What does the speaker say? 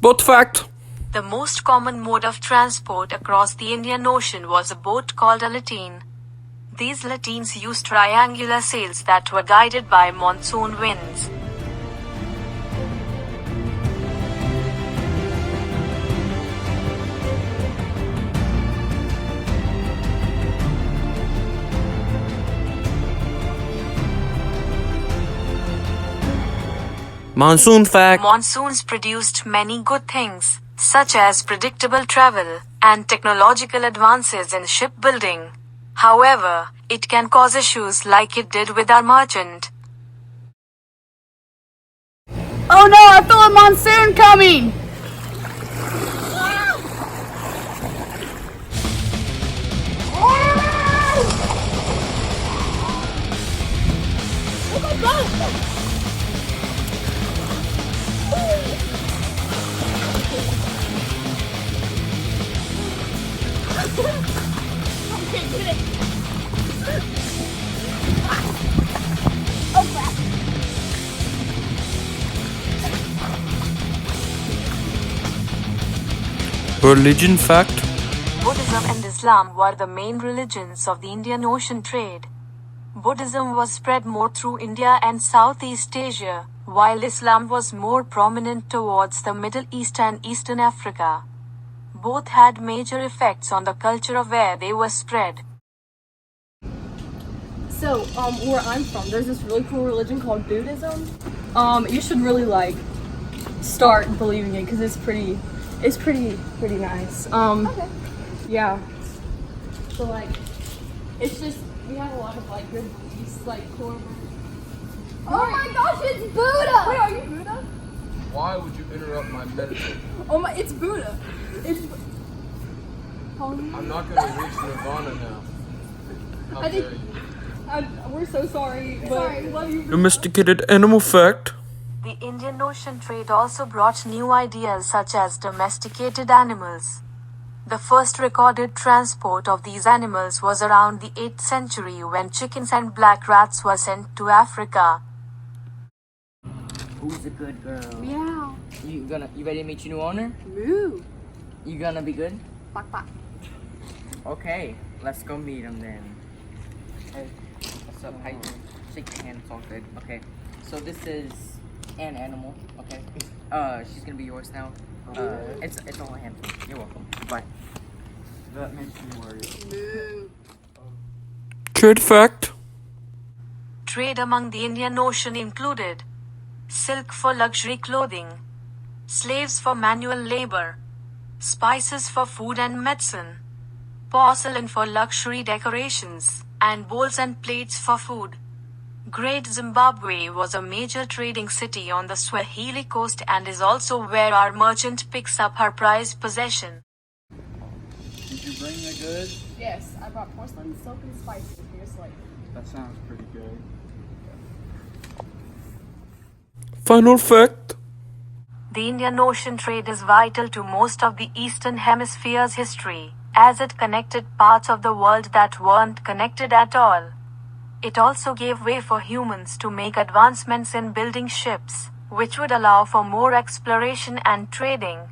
Both fact. The most common mode of transport across the Indian Ocean was a boat called a lateen. These lateens used triangular sails that were guided by monsoon winds. Monsoon fact. Monsoons produced many good things, such as predictable travel and technological advances in shipbuilding. However, it can cause issues like it did with our merchant. Oh no, I feel a monsoon coming! Oh my god! Okay, get it. Oh crap. Religion fact. Buddhism and Islam were the main religions of the Indian Ocean trade. Buddhism was spread more through India and Southeast Asia, while Islam was more prominent towards the Middle East and Eastern Africa. Both had major effects on the culture of where they were spread. So, where I'm from, there's this really cool religion called Buddhism. You should really start believing it because it's pretty nice. Okay. Yeah. So it's just we have a lot of good beliefs, core. Oh my gosh, it's Buddha! Wait, are you Buddha? Why would you interrupt my medicine? Oh my, it's Buddha. It's. I'm not gonna reach Nirvana now. How I think- dare you? We're so sorry, but Sorry. we love you. Domesticated animal fact. The Indian Ocean trade also brought new ideas such as domesticated animals. The first recorded transport of these animals was around the 8th century when chickens and black rats were sent to Africa. Who's a good girl? Meow. You ready to meet your new owner? Moo. You gonna be good? Bak bak. Okay, let's go meet him then. Hey, what's up? Hi. Shake your hand, it's all good. Okay, so this is an animal, okay? She's gonna be yours now. It's all a handful. You're welcome. Bye. That makes me worried. Moo. Trade fact. Trade among the Indian Ocean included silk for luxury clothing, slaves for manual labor, spices for food and medicine, porcelain for luxury decorations, and bowls and plates for food. Great Zimbabwe was a major trading city on the Swahili coast and is also where our merchant picks up her prized possession. Did you bring the goods? Yes, I brought porcelain, silk, and spices. Here's That sounds pretty good. Final fact. The Indian Ocean trade is vital to most of the Eastern Hemisphere's history, as it connected parts of the world that weren't connected at all. It also gave way for humans to make advancements in building ships, which would allow for more exploration and trading.